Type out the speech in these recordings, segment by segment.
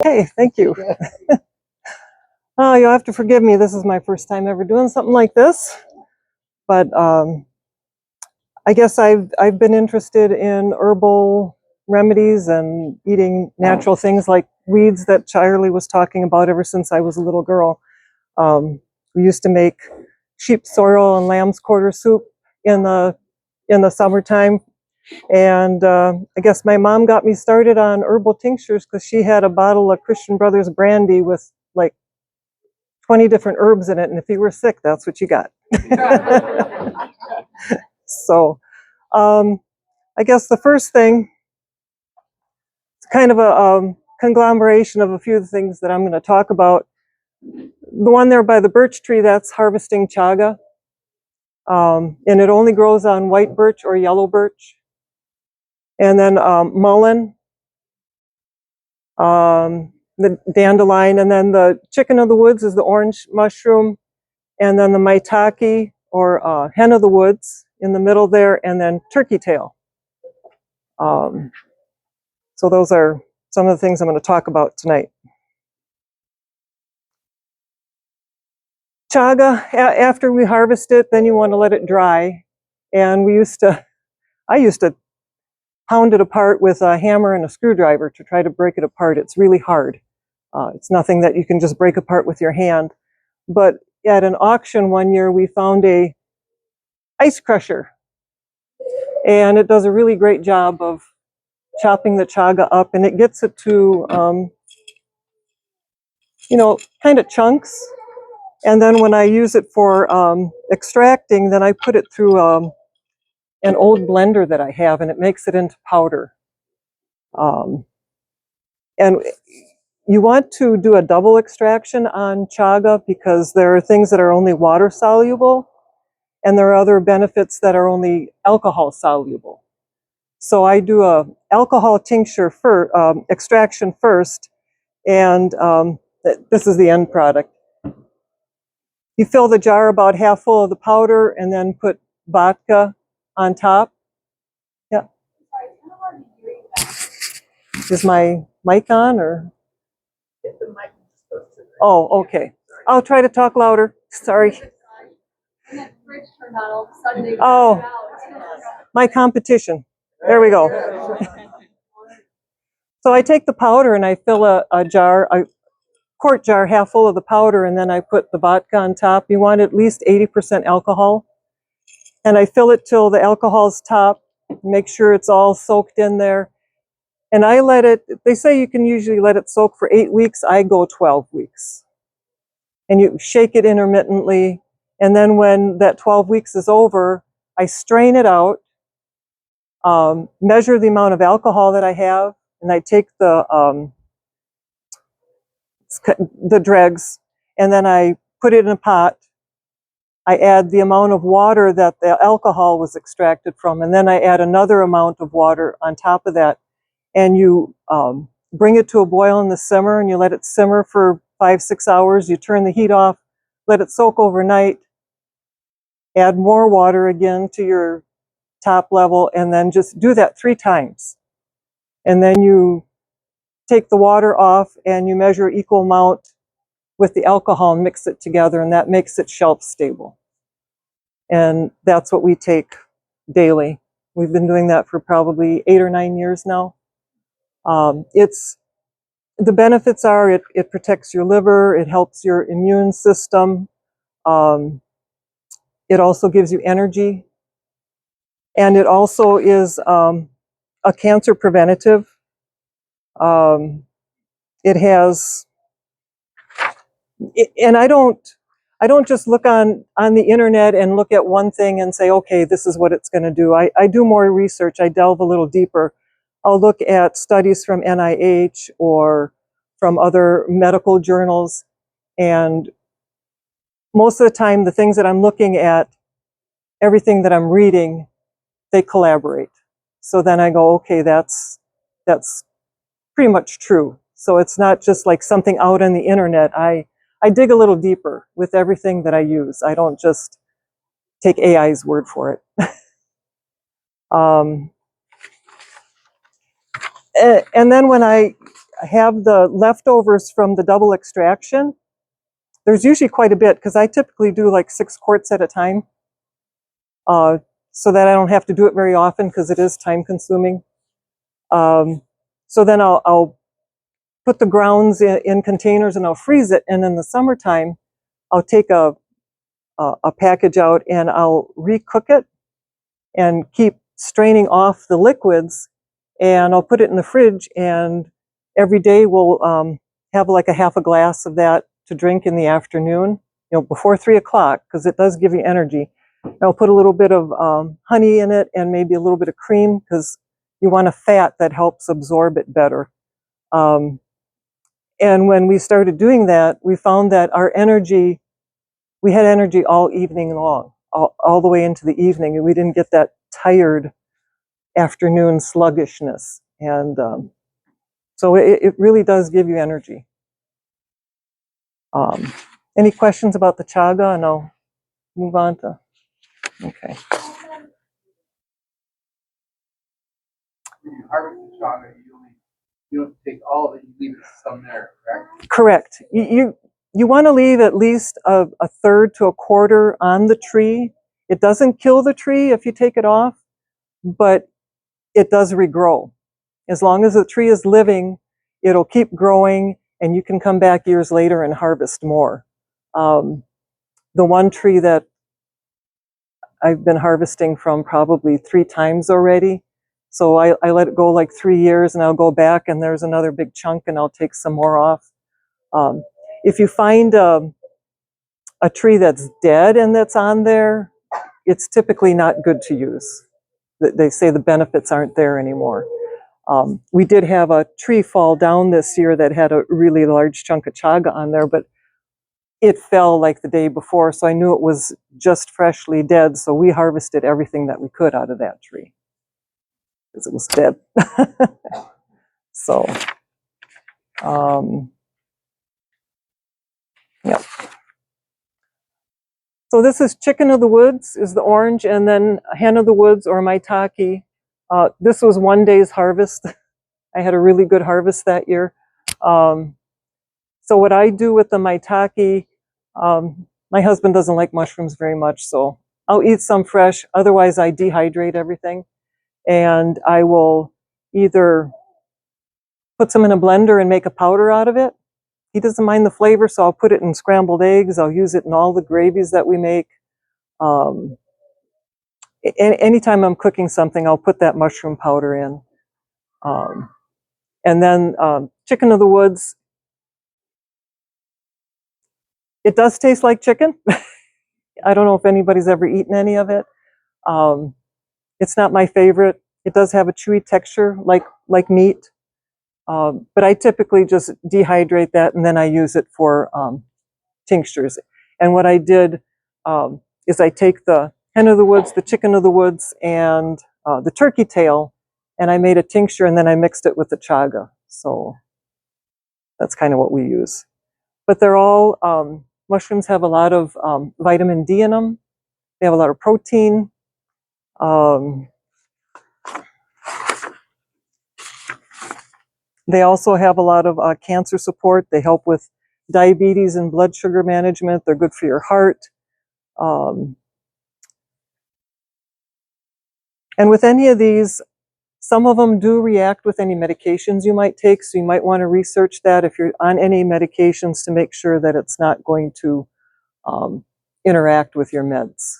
Hey, thank you. Oh, you'll have to forgive me. This is my first time ever doing something like this. But I guess I've been interested in herbal remedies and eating natural things like weeds that Charlie was talking about ever since I was a little girl. We used to make sheep sorrel and lamb's quarter soup in the summertime. And I guess my mom got me started on herbal tinctures because she had a bottle of Christian Brothers brandy with like 20 different herbs in it, and if you were sick, that's what you got. So I guess the first thing, it's kind of a conglomeration of a few of the things that I'm going to talk about. The one there by the birch tree, that's harvesting chaga. And it only grows on white birch or yellow birch. And then mullein, the dandelion, and then the chicken of the woods is the orange mushroom, and then the maitake or hen of the woods in the middle there, and then turkey tail. So those are some of the things I'm going to talk about tonight. Chaga, after we harvest it, then you want to let it dry. And I used to pound it apart with a hammer and a screwdriver to try to break it apart. It's really hard. It's nothing that you can just break apart with your hand. But at an auction one year, we found a ice crusher. And it does a really great job of chopping the chaga up, and it gets it to, kind of chunks. And then when I use it for extracting, then I put it through an old blender that I have, and it makes it into powder. And you want to do a double extraction on chaga because there are things that are only water soluble, and there are other benefits that are only alcohol soluble. So I do a alcohol tincture extraction first, and this is the end product. You fill the jar about half full of the powder and then put vodka on top. Yeah. Is my mic on or? Oh, okay. I'll try to talk louder. Sorry. Oh, my competition. There we go. So I take the powder and I fill a quart jar half full of the powder, and then I put the vodka on top. You want at least 80% alcohol. And I fill it till the alcohol's top, make sure it's all soaked in there. And I let it, they say you can usually let it soak for 8 weeks. I go 12 weeks. And you shake it intermittently. And then when that 12 weeks is over, I strain it out, measure the amount of alcohol that I have, and I take the dregs, and then I put it in a pot. I add the amount of water that the alcohol was extracted from, and then I add another amount of water on top of that. And you bring it to a boil in the simmer, and you let it simmer for 5-6 hours. You turn the heat off, let it soak overnight, add more water again to your top level, and then just do that 3 times. And then you take the water off and you measure equal amount with the alcohol and mix it together, and that makes it shelf stable. And that's what we take daily. We've been doing that for probably 8 or 9 years now. The benefits are it protects your liver, it helps your immune system, it also gives you energy, and it also is a cancer preventative. It has, and I don't just look on the internet and look at one thing and say, okay, this is what it's going to do. I do more research. I delve a little deeper. I'll look at studies from NIH or from other medical journals, and most of the time, the things that I'm looking at, everything that I'm reading, they collaborate. So then I go, okay, that's pretty much true. So it's not just like something out on the internet. I dig a little deeper with everything that I use. I don't just take AI's word for it. And then when I have the leftovers from the double extraction. There's usually quite a bit because I typically do like 6 quarts at a time, so that I don't have to do it very often because it is time consuming. So then I'll put the grounds in containers and I'll freeze it. And in the summertime, I'll take a package out and I'll recook it and keep straining off the liquids, and I'll put it in the fridge, and every day we'll have like a half a glass of that to drink in the afternoon, before 3 o'clock, because it does give you energy. And I'll put a little bit of honey in it and maybe a little bit of cream, because you want a fat that helps absorb it better. And when we started doing that, we found that we had energy all evening long, all the way into the evening, and we didn't get that tired afternoon sluggishness. And so it really does give you energy. Any questions about the chaga? And I'll move on to, okay. When you harvest the chaga, you don't take all of it, you leave some there, correct? Correct. You want to leave at least a third to a quarter on the tree. It doesn't kill the tree if you take it off, but it does regrow. As long as the tree is living, it'll keep growing, and you can come back years later and harvest more. The one tree that I've been harvesting from probably 3 times already, so I let it go like 3 years, and I'll go back and there's another big chunk and I'll take some more off. If you find a tree that's dead and that's on there, it's typically not good to use. They say the benefits aren't there anymore. We did have a tree fall down this year that had a really large chunk of chaga on there, but it fell like the day before, so I knew it was just freshly dead, so we harvested everything that we could out of that tree because it was dead. So, yeah. So this is chicken of the woods, is the orange, and then hen of the woods, or maitake. This was one day's harvest. I had a really good harvest that year. So what I do with the maitake, my husband doesn't like mushrooms very much, so I'll eat some fresh. Otherwise, I dehydrate everything, and I will either put some in a blender and make a powder out of it. He doesn't mind the flavor, so I'll put it in scrambled eggs. I'll use it in all the gravies that we make. Anytime I'm cooking something, I'll put that mushroom powder in. And then chicken of the woods. It does taste like chicken. I don't know if anybody's ever eaten any of it. It's not my favorite. It does have a chewy texture like meat. But I typically just dehydrate that, and then I use it for tinctures. And what I did is I take the hen of the woods, the chicken of the woods, and the turkey tail, and I made a tincture, and then I mixed it with the chaga. So that's kind of what we use. But they're all, mushrooms have a lot of vitamin D in them. They have a lot of protein. They also have a lot of cancer support. They help with diabetes and blood sugar management. They're good for your heart. And with any of these, some of them do react with any medications you might take, so you might want to research that if you're on any medications to make sure that it's not going to interact with your meds.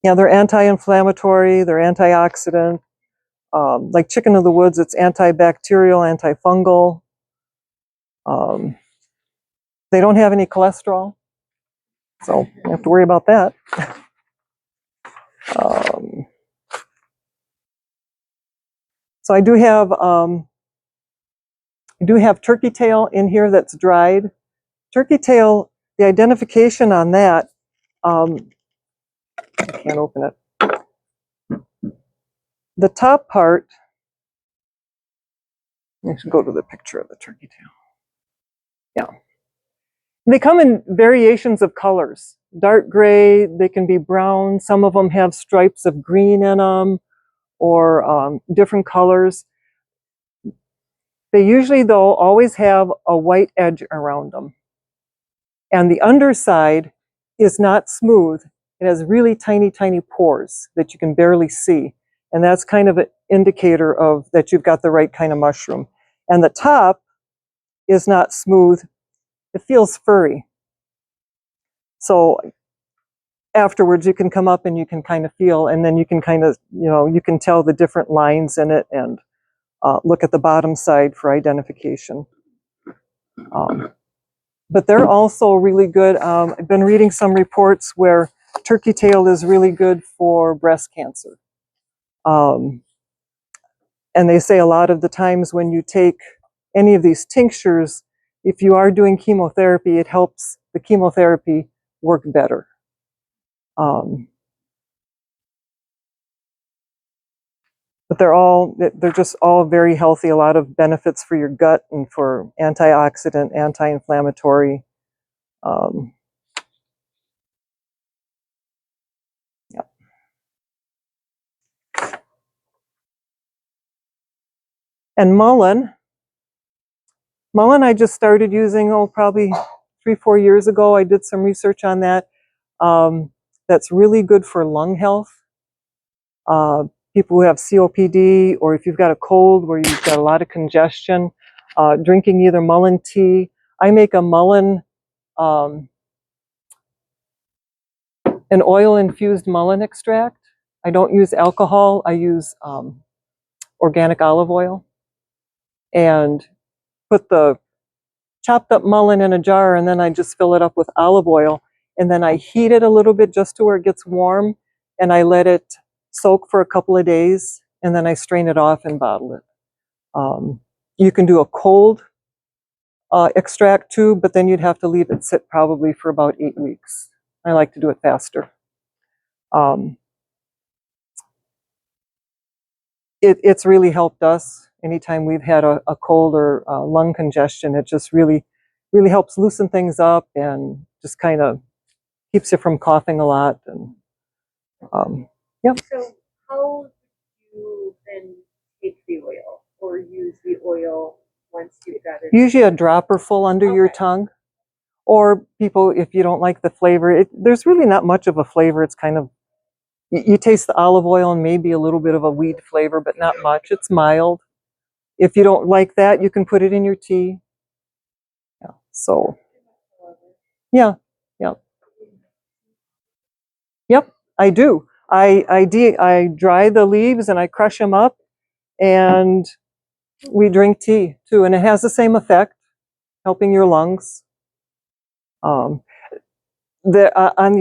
Yeah, they're anti-inflammatory, they're antioxidant. Like chicken of the woods, it's antibacterial, antifungal. They don't have any cholesterol, so you don't have to worry about that. So I do have turkey tail in here that's dried. Turkey tail, the identification on that, I can't open it. The top part, I should go to the picture of the turkey tail. Yeah. They come in variations of colors. Dark gray, they can be brown. Some of them have stripes of green in them, or different colors. They usually, though, always have a white edge around them. And the underside is not smooth. It has really tiny, tiny pores that you can barely see. And that's kind of an indicator of that you've got the right kind of mushroom. And the top is not smooth. It feels furry. So afterwards you can come up and you can kind of feel, and then you can kind of, you can tell the different lines in it and look at the bottom side for identification. But they're also really good. I've been reading some reports where turkey tail is really good for breast cancer. And they say a lot of the times when you take any of these tinctures, if you are doing chemotherapy, it helps the chemotherapy work better. But they're just all very healthy, a lot of benefits for your gut and for antioxidant, anti-inflammatory. Yeah. And mullein I just started using, probably 3-4 years ago. I did some research on that. That's really good for lung health. People who have COPD, or if you've got a cold where you've got a lot of congestion, drinking either mullein tea. I make a mullein, an oil-infused mullein extract. I don't use alcohol. I use organic olive oil, and put the chopped up mullein in a jar, and then I just fill it up with olive oil, and then I heat it a little bit just to where it gets warm, and I let it soak for a couple of days, and then I strain it off and bottle it. You can do a cold extract too, but then you'd have to leave it sit probably for about 8 weeks. I like to do it faster. It's really helped us anytime we've had a cold or lung congestion. It just really helps loosen things up and just kind of keeps you from coughing a lot. And yeah. So how do you then take the oil or use the oil once you've got it? Usually a dropper full under your tongue. Or people, if you don't like the flavor, there's really not much of a flavor. It's kind of, you taste the olive oil and maybe a little bit of a weed flavor, but not much. It's mild. If you don't like that, you can put it in your tea. Yeah. So, yeah. Yep, I do. I dry the leaves and I crush them up, and we drink tea too, and it has the same effect, helping your lungs. On the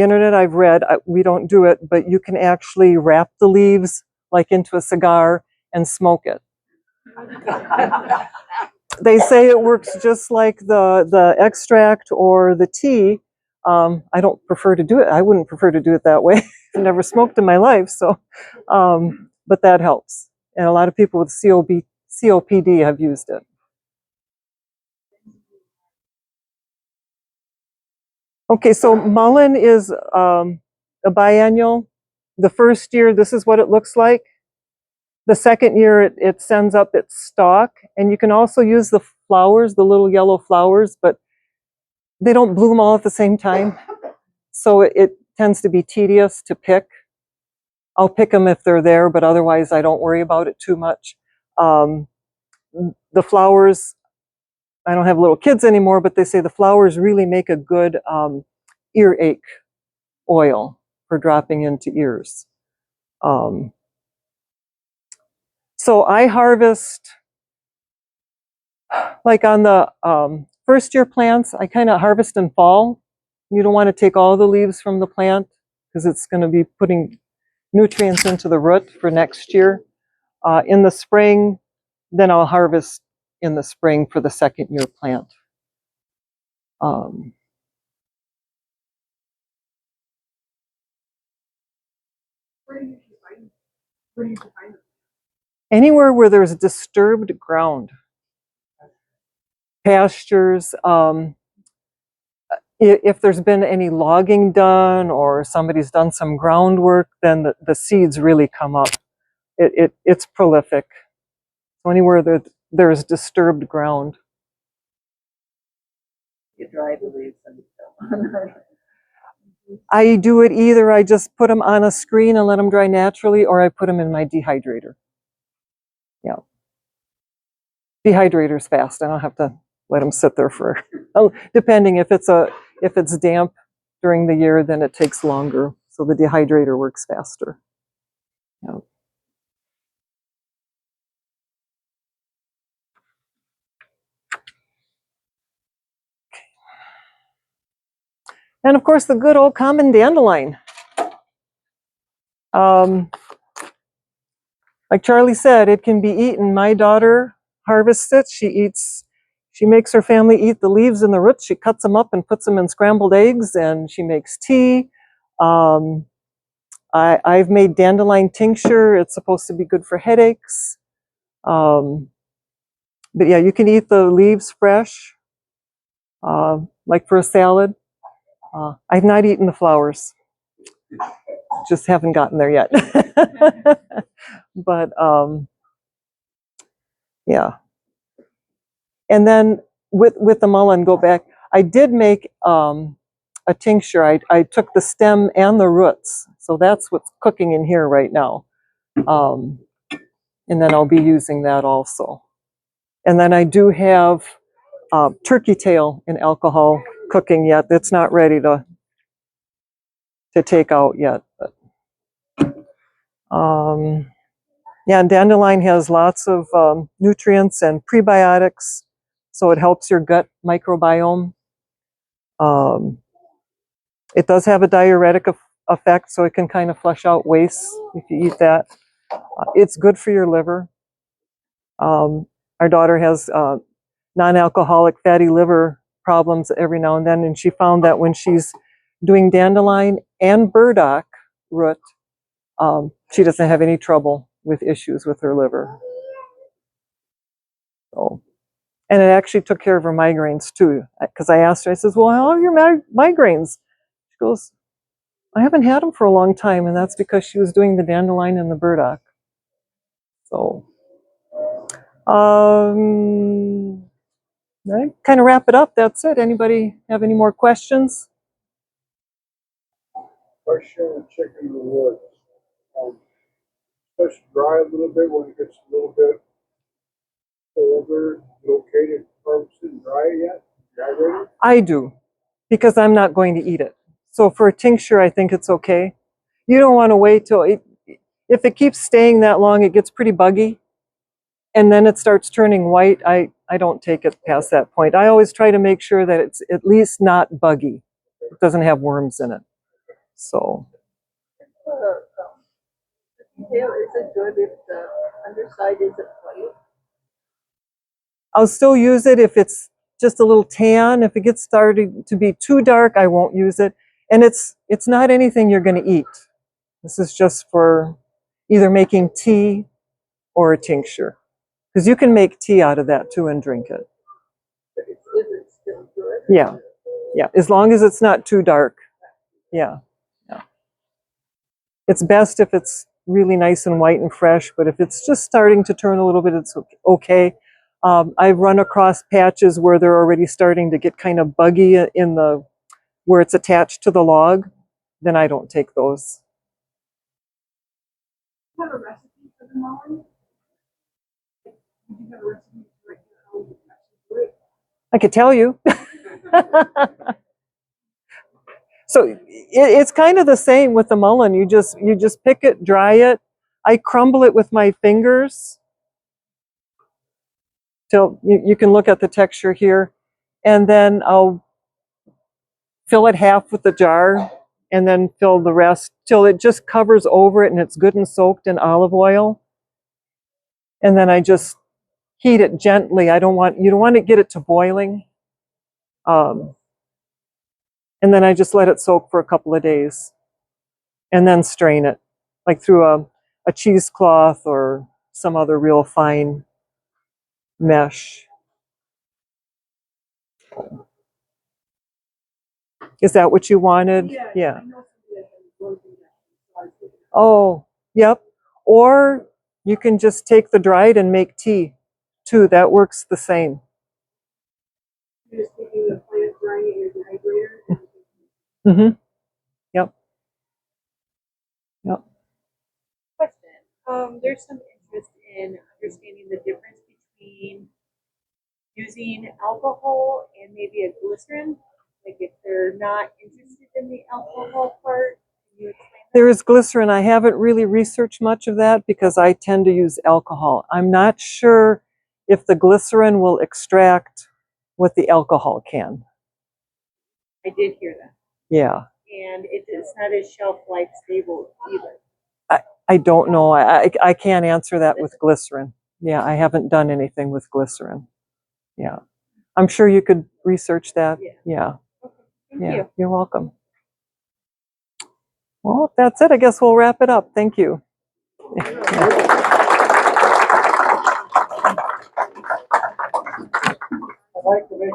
internet, I've read, we don't do it, but you can actually wrap the leaves like into a cigar and smoke it. They say it works just like the extract or the tea. I don't prefer to do it. I wouldn't prefer to do it that way. I've never smoked in my life, so but that helps. And a lot of people with COPD have used it. Okay, so mullein is a biennial. The first year, this is what it looks like. The second year, it sends up its stalk, and you can also use the flowers, the little yellow flowers, but they don't bloom all at the same time. So it tends to be tedious to pick. I'll pick them if they're there, but otherwise I don't worry about it too much. The flowers, I don't have little kids anymore, but they say the flowers really make a good earache oil for dropping into ears. So I harvest, like on the first year plants, I kind of harvest in fall. You don't want to take all the leaves from the plant because it's going to be putting nutrients into the root for next year. In the spring, then I'll harvest in the spring for the second year plant. Where do you find them? Anywhere where there's disturbed ground, pastures, if there's been any logging done or somebody's done some groundwork, then the seeds really come up. it's prolific. So anywhere there's disturbed ground. You dry the leaves and fill. I do it either I just put them on a screen and let them dry naturally, or I put them in my dehydrator. Yeah. Dehydrator's fast. I don't have to let them sit there for, depending if it's damp during the year, then it takes longer. So the dehydrator works faster. Yeah. And of course, the good old common dandelion. Like Charlie said, it can be eaten. My daughter harvests it. She makes her family eat the leaves and the roots. She cuts them up and puts them in scrambled eggs, and she makes tea. I've made dandelion tincture. It's supposed to be good for headaches. But yeah, you can eat the leaves fresh, like for a salad. I've not eaten the flowers. Just haven't gotten there yet. But yeah. And then with the mullein, go back. I did make a tincture. I took the stem and the roots. So that's what's cooking in here right now. And then I'll be using that also. And then I do have turkey tail in alcohol cooking yet. It's not ready to take out yet. But yeah, and dandelion has lots of nutrients and prebiotics, so it helps your gut microbiome. It does have a diuretic effect, so it can kind of flush out waste if you eat that. It's good for your liver. Our daughter has non-alcoholic fatty liver problems every now and then, and she found that when she's doing dandelion and burdock root, she doesn't have any trouble with issues with her liver. So, and it actually took care of her migraines too, because I asked her, I says, well, how are your migraines? She goes, I haven't had them for a long time, and that's because she was doing the dandelion and the burdock. So, I kind of wrap it up. That's it. Anybody have any more questions? Question on chicken in the woods. Supposed to dry a little bit when it gets a little bit older. Okay to harvest it and dry it yet? Dehydrated? I do, because I'm not going to eat it. So for a tincture, I think it's okay. You don't want to wait till if it keeps staying that long, it gets pretty buggy, and then it starts turning white. I don't take it past that point. I always try to make sure that it's at least not buggy. It doesn't have worms in it. So. Tail, is it good if the underside isn't white? I'll still use it if it's just a little tan. If it gets starting to be too dark, I won't use it. And it's not anything you're going to eat. This is just for either making tea or a tincture. Because you can make tea out of that too and drink it. Is it still good? Yeah. Yeah. As long as it's not too dark. Yeah. Yeah. It's best if it's really nice and white and fresh, but if it's just starting to turn a little bit, it's okay. I've run across patches where they're already starting to get kind of buggy in where it's attached to the log. Then I don't take those. Do you have a recipe for the mullein? Do you have a recipe for like how you actually do it? I could tell you. So it's kind of the same with the mullein. You just pick it, dry it. I crumble it with my fingers till you can look at the texture here, and then I'll fill it half with the jar, and then fill the rest till it just covers over it and it's good and soaked in olive oil. And then I just heat it gently. You don't want to get it to boiling. And then I just let it soak for a couple of days, and then strain it, like through a cheesecloth or some other real fine mesh. Is that what you wanted? Yeah. Oh, yep. Or You can just take the dried and make tea too. That works the same. You're just taking the plant, drying it in your dehydrator. Mm-hmm. Yep. Yep. Question. There's some interest in understanding the difference between using alcohol and maybe a glycerin. Like if they're not interested in the alcohol part, can you explain that? There is glycerin. I haven't really researched much of that because I tend to use alcohol. I'm not sure if the glycerin will extract what the alcohol can. I did hear that. Yeah. And it's not as shelf life stable either. I don't know. I can't answer that with glycerin. Yeah, I haven't done anything with glycerin. Yeah. I'm sure you could research that. Yeah. Yeah. Okay. Thank Yeah. you. You're welcome. Well, that's it. I guess we'll wrap it up. Thank you. I like to make